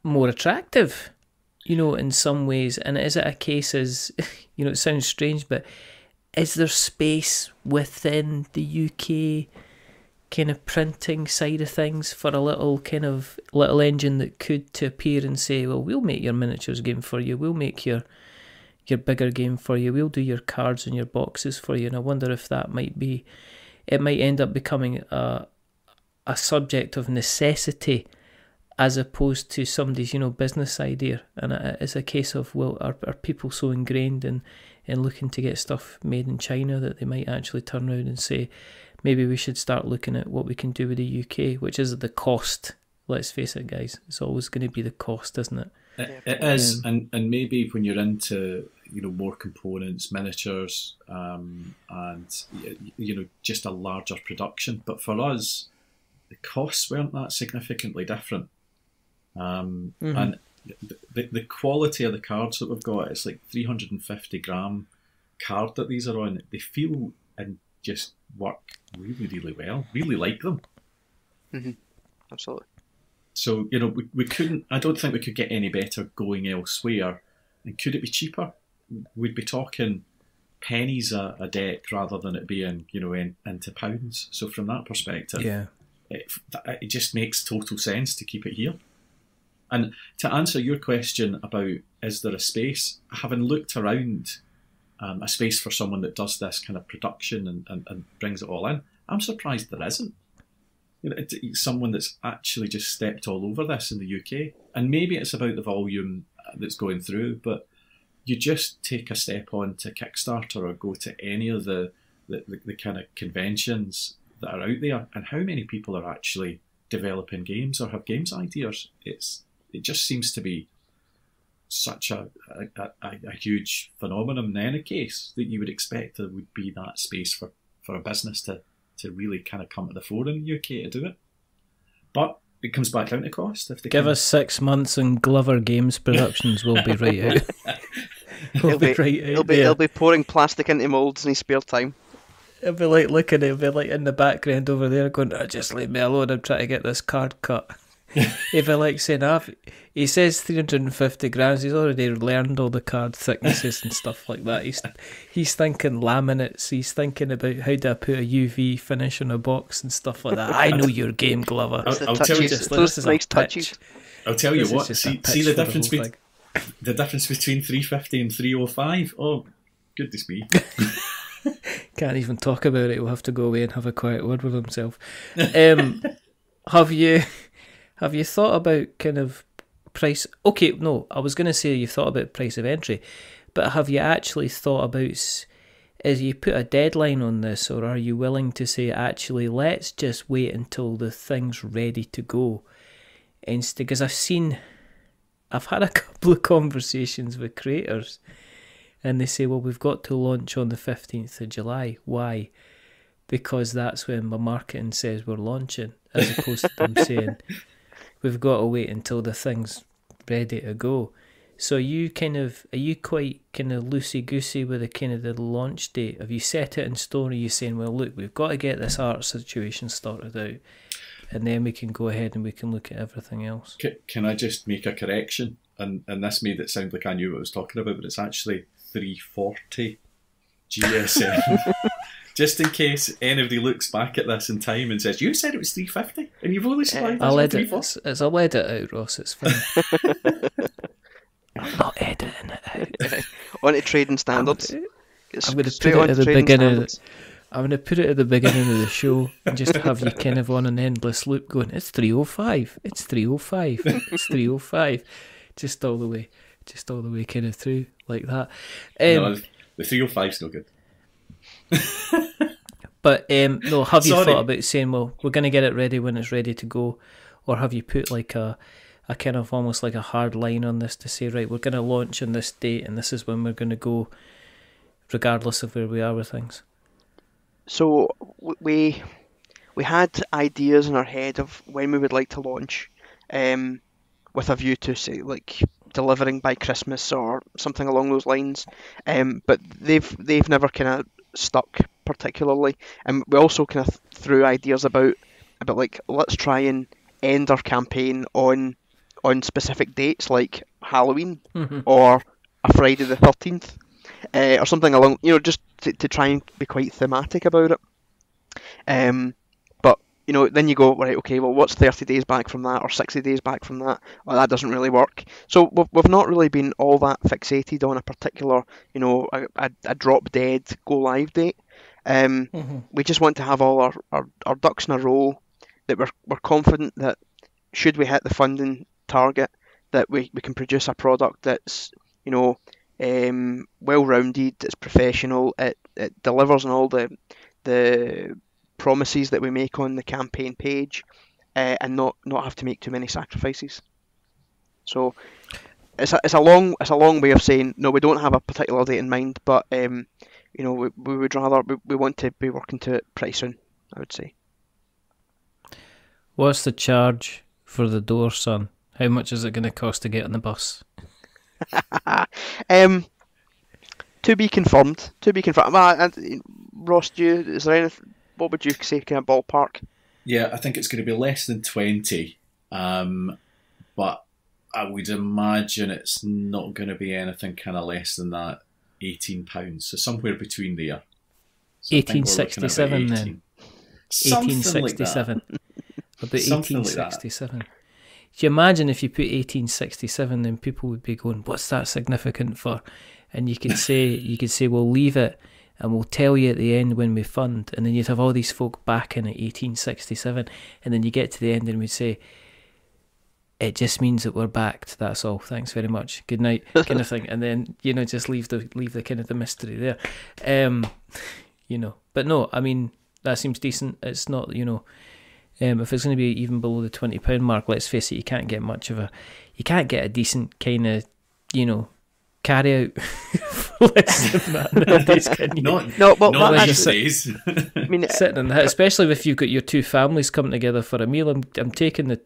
more attractive, in some ways. And is it a case it sounds strange, but is there space within the UK kind of printing side of things for a little engine that could to appear and say, well, we'll make your miniatures game for you, we'll make your bigger game for you, we'll do your cards and your boxes for you? And I wonder if it might end up becoming a subject of necessity as opposed to somebody's business idea. And it's a case of, well, are people so ingrained in looking to get stuff made in China that they might actually turn around and say, maybe we should start looking at what we can do with the UK, which is the cost. Let's face it, guys. It's always going to be the cost, isn't it? It is, and maybe when you're into more components, miniatures, and just a larger production. But for us, the costs weren't that significantly different, and the quality of the cards that we've got, it's like 350 gram card that these are on. They feel and just work really, really well. Really like them. Mm-hmm. Absolutely. So, we couldn't, I don't think we could get any better going elsewhere. And could it be cheaper? We'd be talking pennies a deck rather than it being, into pounds. So from that perspective, it just makes total sense to keep it here. And to answer your question about, is there a space? Having looked around a space for someone that does this kind of production and brings it all in, I'm surprised there isn't. It's someone that's actually just stepped all over this in the UK. And maybe it's about the volume that's going through, but you just take a step on to Kickstarter or go to any of the kind of conventions that are out there, and how many people are actually developing games or have games ideas. It just seems to be such a huge phenomenon in any case that you would expect there would be that space for a business to really kind of come to the fore in the UK to do it. But it comes back down to cost. If they give us 6 months and Glover Games Productions will be right out. He'll be pouring plastic into moulds in his spare time. It'll be like it'll be like in the background over there going, just leave me alone, I'm trying to get this card cut. He'll be like saying, he says 350 grams, he's already learned all the card thicknesses and stuff like that. He's thinking laminates, he's thinking about how do I put a UV finish on a box and stuff like that. I know your game, Glover. I'll tell you, those nice touches. I'll tell you what, see the difference the difference between 350 and 305. Oh, goodness me. Can't even talk about it. We'll have to go away and have a quiet word with himself. Have you thought about kind of price? Okay, no, I was going to say you thought about price of entry, but have you actually thought about, is you put a deadline on this, or are you willing to say, actually, let's just wait until the thing's ready to go? Instead, because I've had a couple of conversations with creators, and they say, well, we've got to launch on the 15th of July. Why? Because that's when my marketing says we're launching, as opposed to them saying, we've got to wait until the thing's ready to go. So are you quite kind of loosey-goosey with the kind of the launch date? Have you set it in stone, or are you saying, well, look, we've got to get this art situation started out, and then we can go ahead and we can look at everything else? Can I just make a correction? And this made it sound like I knew what I was talking about, but it's actually 340 GSM. Just in case anybody looks back at this in time and says, you said it was 350 and you've only supplied us with 340. I'll edit it out, Ross, it's fine. I'm not editing it out. On to trading standards. I'm going to put it at the beginning. I'm going to put it at the beginning of the show and just have you kind of on an endless loop going, it's 305, it's 305, it's 305. Just all the way kind of through like that. No, the 305's no good. But no, have you thought about saying, well, we're going to get it ready when it's ready to go, or have you put like a kind of almost like a hard line on this to say, right, we're going to launch on this date and this is when we're going to go, regardless of where we are with things? So we had ideas in our head of when we would like to launch, with a view to, say, like delivering by Christmas or something along those lines. But they've never kind of stuck particularly, and we also kind of threw ideas about like, let's try and end our campaign on specific dates like Halloween or a Friday the 13th, or something along, just to try and be quite thematic about it. But then you go, right, okay, well, what's 30 days back from that or 60 days back from that? Well, that doesn't really work. So we've not really been all that fixated on a particular, a drop dead go live date. We just want to have all our ducks in a row, that we're confident that should we hit the funding target, that we can produce a product that's well-rounded, it's professional, it delivers on all the promises that we make on the campaign page, and not have to make too many sacrifices. So it's a long way of saying, no, we don't have a particular date in mind, but we would rather, we want to be working to it pretty soon, I would say. What's the charge for the door, son? How much is it going to cost to get on the bus? To be confirmed. Ross, is there anything? What would you say, kind of ballpark? Yeah, I think it's going to be less than 20, but I would imagine it's not going to be anything kind of less than that, £18, so somewhere between there. So 1867 then. 1867. Like about 1867. Like, do you imagine if you put 1867, then people would be going, what's that significant for? And you could say, we'll leave it and we'll tell you at the end when we fund. And then you'd have all these folk back in at 1867. And then you get to the end and we'd say, it just means that we're backed. That's all. Thanks very much. Good night, kind of thing. And then, just leave the kind of the mystery there. But no, I mean, decent. It's not, if it's going to be even below the £20 mark, let's face it, you can't get a decent kind of, carry out for less than that nowadays, can you? Not these days. I mean, sitting in that, especially if you've got your two families coming together for a meal. I'm taking the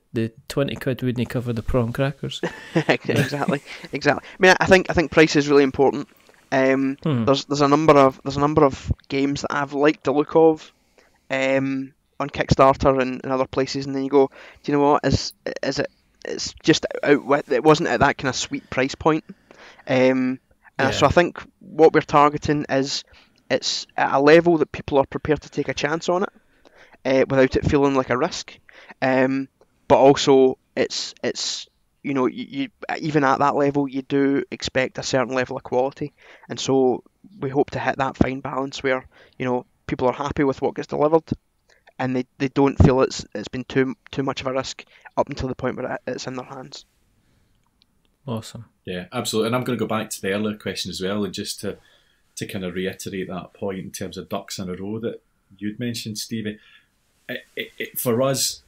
£20 wouldn't cover the prawn crackers. exactly. I mean, I think price is really important. There's a number of games that I've liked the look of, on Kickstarter and other places, and then you go, do you know what? Is it? It's just it wasn't at that kind of sweet price point. So I think what we're targeting is it's at a level that people are prepared to take a chance on it, without it feeling like a risk. But also it's you even at that level you do expect a certain level of quality, and so we hope to hit that fine balance where people are happy with what gets delivered, and they don't feel it's been too much of a risk up until the point where it's in their hands. Awesome. Yeah, absolutely. And I'm going to go back to the earlier question as well, and just to kind of reiterate that point in terms of ducks in a row that you'd mentioned, Stevie. For us,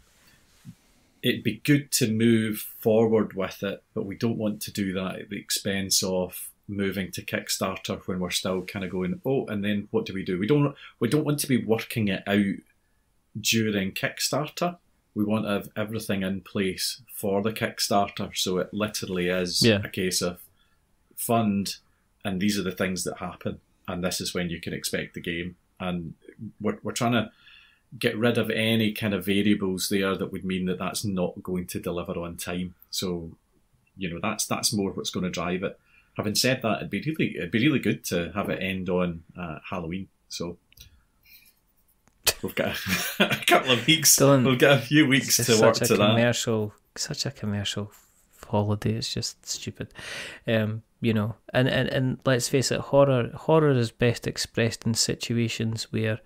it'd be good to move forward with it, but we don't want to do that at the expense of moving to Kickstarter when we're still kind of going, and then what do? We don't want to be working it out during Kickstarter. We want to have everything in place for the Kickstarter, so it literally is a case of fund, and these are the things that happen, and this is when you can expect the game. And we're trying to get rid of any kind of variables there that would mean that that's not going to deliver on time. So, that's more what's going to drive it. Having said that, it'd be really good to have it end on Halloween. So we've got a couple of weeks. We've got a few weeks to work to that. Such a commercial holiday. It's just stupid. And let's face it, horror is best expressed in situations where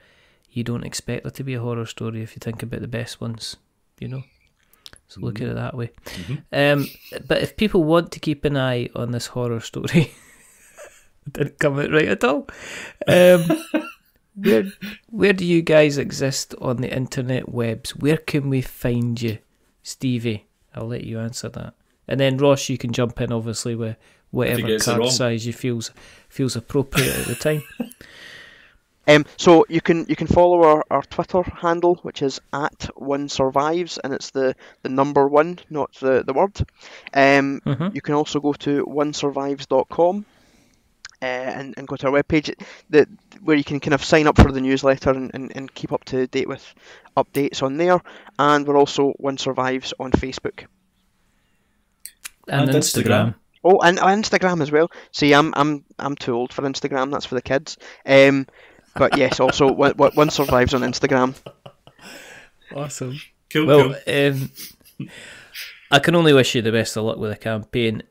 you don't expect there to be a horror story. If you think about the best ones, So look at it that way. Mm-hmm. But if people want to keep an eye on this horror story, it didn't come out right at all. Where do you guys exist on the internet webs? Where can we find you? Stevie, I'll let you answer that. And then Ross, you can jump in obviously with whatever card size you feels appropriate at the time. So you can follow our Twitter handle, which is @OneSurvives, and it's the number one, not the word. You can also go to onesurvives.com. And go to our webpage, where you can kind of sign up for the newsletter and keep up to date with updates on there. And we're also One Survives on Facebook and Instagram. Oh, and Instagram as well. See, I'm too old for Instagram. That's for the kids. But yes, also One Survives on Instagram. Awesome. Cool. I can only wish you the best of luck with the campaign.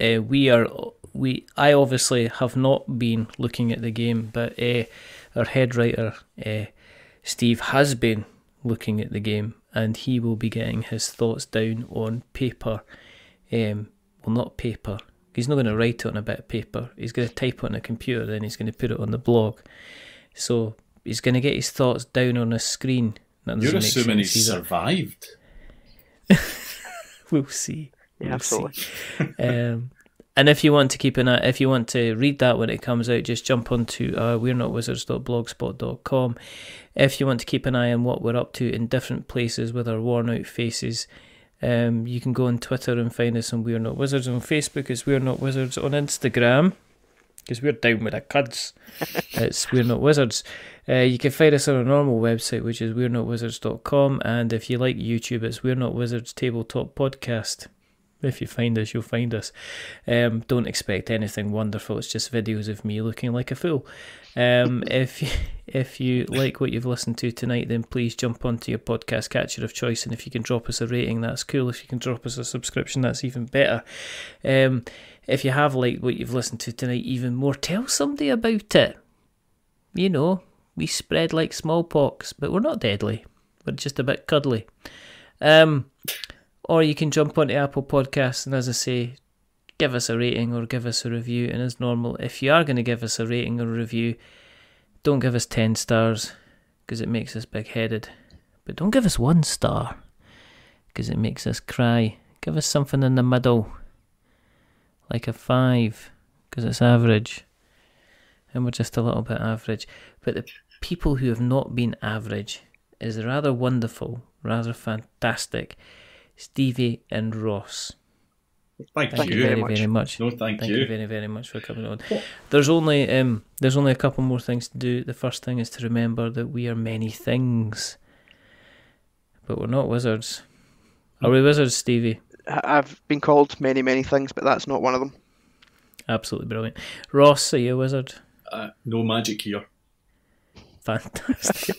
I obviously have not been looking at the game, but our head writer, Steve, has been looking at the game, and he will be getting his thoughts down on paper. Well, not paper. He's not going to write it on a bit of paper. He's going to type it on a computer, then he's going to put it on the blog. So he's going to get his thoughts down on a screen. You're assuming he's survived. We'll see. Yeah, absolutely. And if you want to keep an eye, if you want to read that when it comes out, just jump onto we'renotwizards.blogspot.com. If you want to keep an eye on what we're up to in different places with our worn out faces, you can go on Twitter and find us on We're Not Wizards. On Facebook is We're Not Wizards. On Instagram, because we're down with the cuds, it's We're Not Wizards. You can find us on our normal website, which is we'renotwizards.com, and if you like YouTube, it's We're Not Wizards Tabletop Podcast. If you find us, you'll find us. Don't expect anything wonderful. It's just videos of me looking like a fool. If you like what you've listened to tonight, then please jump onto your podcast catcher of choice, and if you can drop us a rating, that's cool. If you can drop us a subscription, that's even better. If you have liked what you've listened to tonight even more, tell somebody about it. We spread like smallpox, but we're not deadly. We're just a bit cuddly. Or you can jump onto Apple Podcasts and, as I say, give us a rating or give us a review. And as normal, if you are going to give us a rating or a review, don't give us 10 stars. because it makes us big-headed. But don't give us 1 star, because it makes us cry. Give us something in the middle, like a 5, because it's average. And we're just a little bit average. But the people who have not been average is rather wonderful, rather fantastic. Stevie and Ross. Thank you very much. No, thank you. You very, very much for coming on. There's only a couple more things to do. The first thing is to remember that we are many things, but we're not wizards. Are we wizards, Stevie? I've been called many, many things, but that's not one of them. Absolutely brilliant. Ross, are you a wizard? No magic here. Fantastic.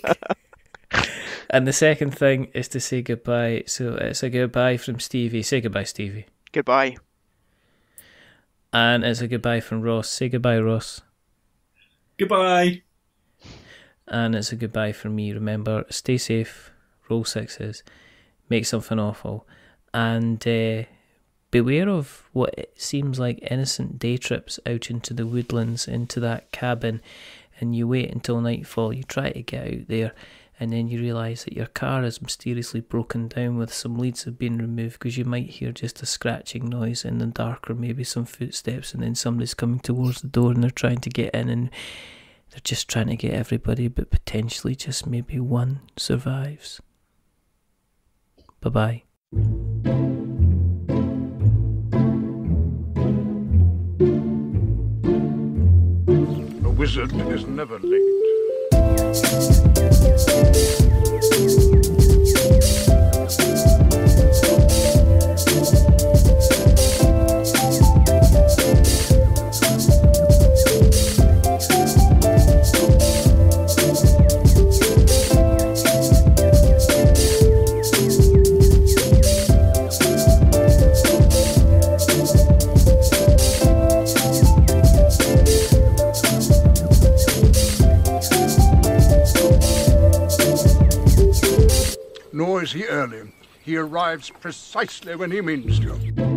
And the second thing is to say goodbye. So it's a goodbye from Stevie. Say goodbye, Stevie. Goodbye. And it's a goodbye from Ross. Say goodbye, Ross. Goodbye. And it's a goodbye from me. Remember, stay safe, roll 6s, make something awful, and beware of what it seems like innocent day trips out into the woodlands, into that cabin, and you wait until nightfall, you try to get out there, and then you realise that your car is mysteriously broken down with some leads have been removed, because you might hear just a scratching noise in the dark, or maybe some footsteps, and then somebody's coming towards the door and they're trying to get in, and they're just trying to get everybody, but potentially just maybe one survives. Bye-bye. A wizard is never late. Nor is he early. He arrives precisely when he means to.